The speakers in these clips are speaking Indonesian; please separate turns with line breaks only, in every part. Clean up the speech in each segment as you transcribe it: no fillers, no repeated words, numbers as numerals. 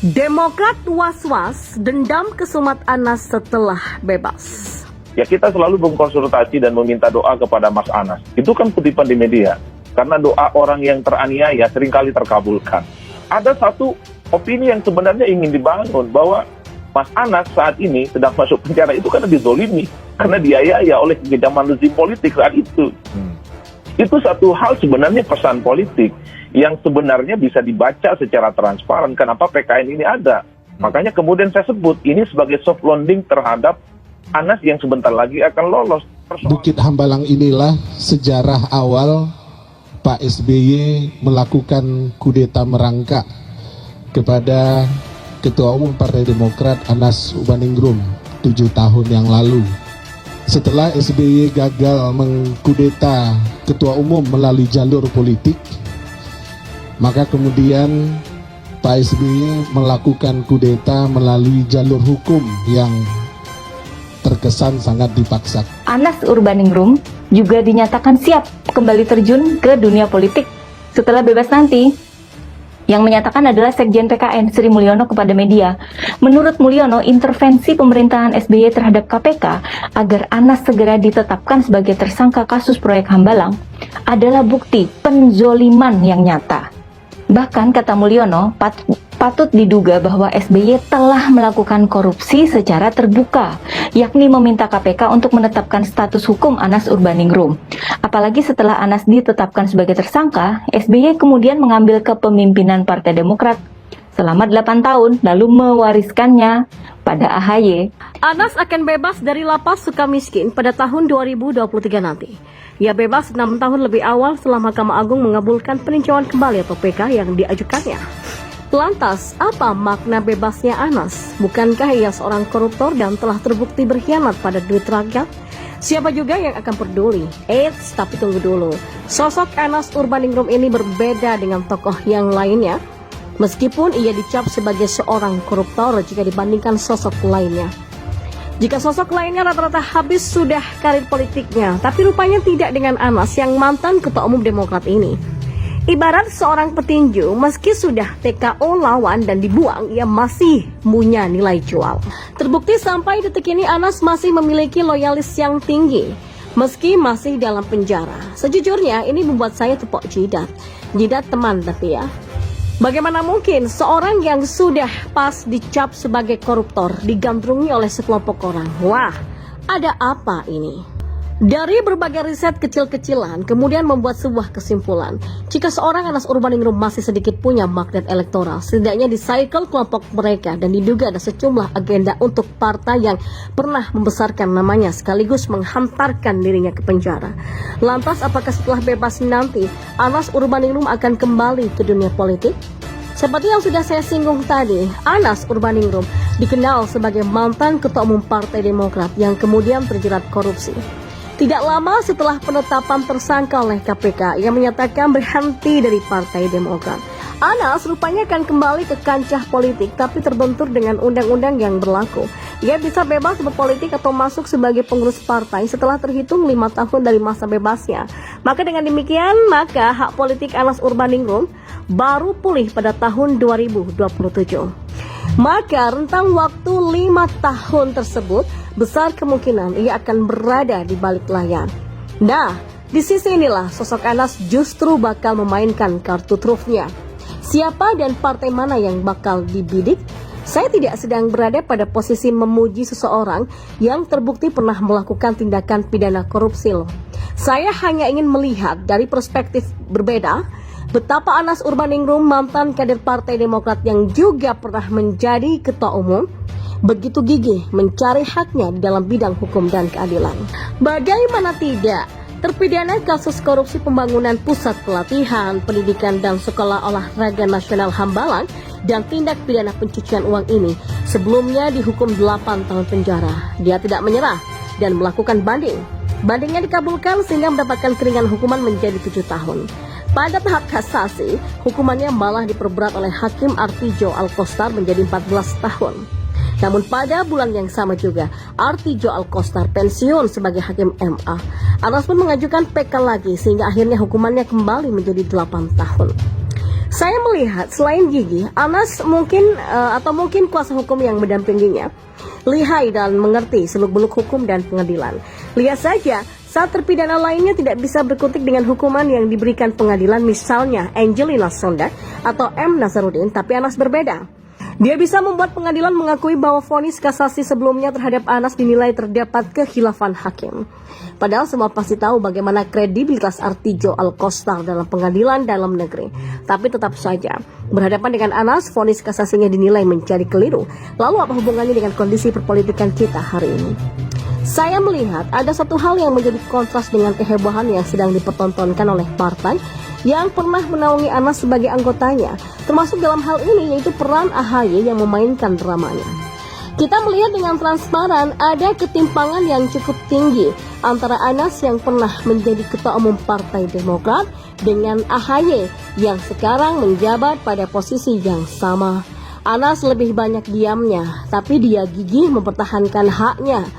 Demokrat was-was dendam kesumat Anas setelah bebas.
Ya kita selalu berkonsultasi dan meminta doa kepada Mas Anas. Itu kan kutipan di media. Karena doa orang yang teraniaya seringkali terkabulkan. Ada satu opini yang sebenarnya ingin dibangun bahwa Mas Anas saat ini sedang masuk penjara itu karena dizolimi. Karena dianiaya oleh kekejaman rezim politik saat itu. Itu satu hal sebenarnya pesan politik yang sebenarnya bisa dibaca secara transparan. Kenapa PKN ini ada? Makanya kemudian saya sebut ini sebagai soft landing terhadap Anas yang sebentar lagi akan lolos.
Bukit Hambalang inilah sejarah awal Pak SBY melakukan kudeta merangkak kepada Ketua Umum Partai Demokrat Anas Urbaningrum 7 tahun yang lalu. Setelah SBY gagal mengkudeta Ketua Umum melalui jalur politik, maka kemudian Pak SBY melakukan kudeta melalui jalur hukum yang terkesan sangat dipaksa.
Anas Urbaningrum juga dinyatakan siap kembali terjun ke dunia politik setelah bebas nanti. Yang menyatakan adalah Sekjen PKN Sri Mulyono kepada media. Menurut Mulyono, intervensi pemerintahan SBY terhadap KPK agar Anas segera ditetapkan sebagai tersangka kasus proyek Hambalang adalah bukti penzoliman yang nyata. Bahkan kata Mulyono, patut diduga bahwa SBY telah melakukan korupsi secara terbuka, yakni meminta KPK untuk menetapkan status hukum Anas Urbaningrum. Apalagi setelah Anas ditetapkan sebagai tersangka, SBY kemudian mengambil kepemimpinan Partai Demokrat selama 8 tahun, lalu mewariskannya pada AHY.
Anas akan bebas dari lapas Sukamiskin pada tahun 2023 nanti. Ia bebas 6 tahun lebih awal setelah Mahkamah Agung mengabulkan peninjauan kembali atau PK yang diajukannya. Lantas, apa makna bebasnya Anas? Bukankah ia seorang koruptor dan telah terbukti berkhianat pada duit rakyat? Siapa juga yang akan peduli? Eits, tapi tunggu dulu. Sosok Anas Urbaningrum ini berbeda dengan tokoh yang lainnya. Meskipun ia dicap sebagai seorang koruptor jika dibandingkan sosok lainnya. Jika sosok lainnya rata-rata habis sudah karir politiknya, tapi rupanya tidak dengan Anas yang mantan Ketua Umum Demokrat ini. Ibarat seorang petinju, meski sudah TKO lawan dan dibuang, ia masih punya nilai jual. Terbukti sampai detik ini Anas masih memiliki loyalis yang tinggi, meski masih dalam penjara. Sejujurnya ini membuat saya tepok jidat. Jidat teman tapi ya. Bagaimana mungkin seorang yang sudah pas dicap sebagai koruptor digandrungi oleh sekelompok orang? Wah, ada apa ini? Dari berbagai riset kecil-kecilan, kemudian membuat sebuah kesimpulan. Jika seorang Anas Urbaningrum masih sedikit punya magnet elektoral, setidaknya di cycle kelompok mereka dan diduga ada sejumlah agenda untuk partai yang pernah membesarkan namanya sekaligus menghantarkan dirinya ke penjara. Lantas apakah setelah bebas nanti, Anas Urbaningrum akan kembali ke dunia politik? Seperti yang sudah saya singgung tadi, Anas Urbaningrum dikenal sebagai mantan Ketua Umum Partai Demokrat yang kemudian terjerat korupsi. Tidak lama setelah penetapan tersangka oleh KPK, ia menyatakan berhenti dari Partai Demokrat. Anas rupanya akan kembali ke kancah politik, tapi terbentur dengan undang-undang yang berlaku. Ia bisa bebas berpolitik atau masuk sebagai pengurus partai setelah terhitung 5 tahun dari masa bebasnya. Maka dengan demikian, maka hak politik Anas Urbaningrum baru pulih pada tahun 2027. Maka rentang waktu 5 tahun tersebut besar kemungkinan ia akan berada di balik layar. Nah, di sisi inilah sosok Anas justru bakal memainkan kartu trufnya. Siapa dan partai mana yang bakal dibidik? Saya tidak sedang berada pada posisi memuji seseorang yang terbukti pernah melakukan tindakan pidana korupsi loh. Saya hanya ingin melihat dari perspektif berbeda betapa Anas Urbaningrum, mantan kader Partai Demokrat yang juga pernah menjadi ketua umum, begitu gigih mencari haknya di dalam bidang hukum dan keadilan. Bagaimana tidak, terpidana kasus korupsi pembangunan pusat pelatihan, pendidikan dan sekolah olahraga nasional Hambalang dan tindak pidana pencucian uang ini sebelumnya dihukum 8 tahun penjara. Dia tidak menyerah dan melakukan banding. Bandingnya dikabulkan sehingga mendapatkan keringanan hukuman menjadi 7 tahun. Pada tahap kasasi, hukumannya malah diperberat oleh Hakim Artijo Alkostar menjadi 14 tahun. Namun pada bulan yang sama juga, Artijo Alkostar pensiun sebagai Hakim MA. Anas pun mengajukan PK lagi sehingga akhirnya hukumannya kembali menjadi 8 tahun. Saya melihat selain gigih, Anas mungkin atau mungkin kuasa hukum yang mendampinginya lihai dan mengerti seluk-beluk hukum dan pengadilan. Lihat saja, saat terpidana lainnya tidak bisa berkutik dengan hukuman yang diberikan pengadilan, misalnya Angelina Sondak atau M. Nazarudin, tapi Anas berbeda. Dia bisa membuat pengadilan mengakui bahwa vonis kasasi sebelumnya terhadap Anas dinilai terdapat kekhilafan hakim. Padahal semua pasti tahu bagaimana kredibilitas Artijo Alkostar dalam pengadilan dalam negeri. Tapi tetap saja, berhadapan dengan Anas, vonis kasasinya dinilai menjadi keliru. Lalu apa hubungannya dengan kondisi perpolitikan kita hari ini? Saya melihat ada satu hal yang menjadi kontras dengan kehebohan yang sedang dipertontonkan oleh partai yang pernah menaungi Anas sebagai anggotanya, termasuk dalam hal ini yaitu peran AHY yang memainkan dramanya. Kita melihat dengan transparan ada ketimpangan yang cukup tinggi antara Anas yang pernah menjadi ketua umum Partai Demokrat dengan AHY yang sekarang menjabat pada posisi yang sama. Anas lebih banyak diamnya, tapi dia gigih mempertahankan haknya.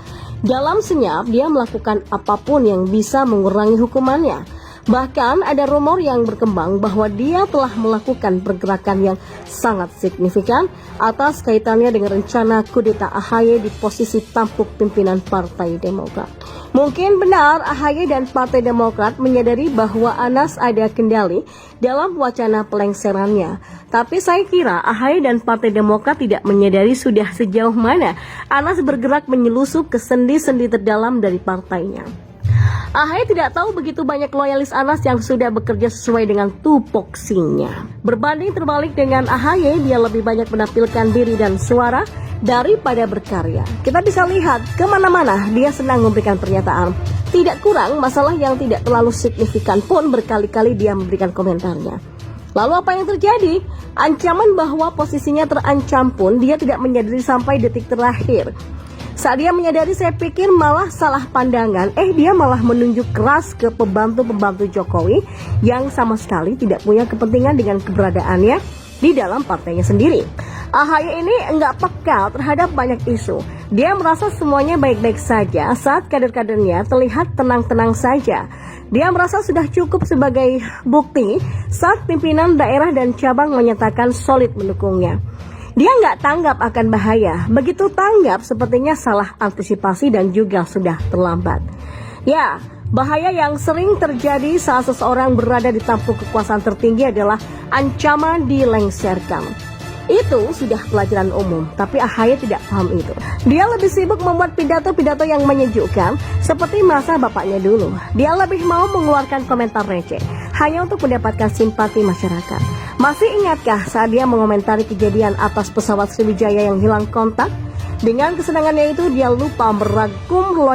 Dalam senyap, dia melakukan apapun yang bisa mengurangi hukumannya. Bahkan ada rumor yang berkembang bahwa dia telah melakukan pergerakan yang sangat signifikan atas kaitannya dengan rencana kudeta AHY di posisi tampuk pimpinan Partai Demokrat. Mungkin benar AHY dan Partai Demokrat menyadari bahwa Anas ada kendali dalam wacana pelengserannya. Tapi saya kira AHY dan Partai Demokrat tidak menyadari sudah sejauh mana Anas bergerak menyelusup ke sendi-sendi terdalam dari partainya. AHY tidak tahu begitu banyak loyalis Anas yang sudah bekerja sesuai dengan tupoksinya. Berbanding terbalik dengan AHY, dia lebih banyak menampilkan diri dan suara daripada berkarya. Kita bisa lihat kemana-mana dia senang memberikan pernyataan. Tidak kurang, masalah yang tidak terlalu signifikan pun berkali-kali dia memberikan komentarnya. Lalu apa yang terjadi? Ancaman bahwa posisinya terancam pun dia tidak menyadari sampai detik terakhir. Saat dia menyadari, saya pikir malah salah pandangan. Dia malah menunjuk keras ke pembantu-pembantu Jokowi yang sama sekali tidak punya kepentingan dengan keberadaannya di dalam partainya sendiri. AHY ini enggak peka terhadap banyak isu. Dia merasa semuanya baik-baik saja saat kader-kadernya terlihat tenang-tenang saja. Dia merasa sudah cukup sebagai bukti saat pimpinan daerah dan cabang menyatakan solid mendukungnya. Dia nggak tanggap akan bahaya. Begitu tanggap, sepertinya salah antisipasi dan juga sudah terlambat. Ya, bahaya yang sering terjadi saat seseorang berada di tampuk kekuasaan tertinggi adalah ancaman dilengsarkan. Itu sudah pelajaran umum, tapi AHY tidak paham itu. Dia lebih sibuk membuat pidato-pidato yang menyejukkan, seperti masa bapaknya dulu. Dia lebih mau mengeluarkan komentar receh, hanya untuk mendapatkan simpati masyarakat. Masih ingatkah saat dia mengomentari kejadian atas pesawat Sriwijaya yang hilang kontak? Dengan kesenangannya itu, dia lupa merangkum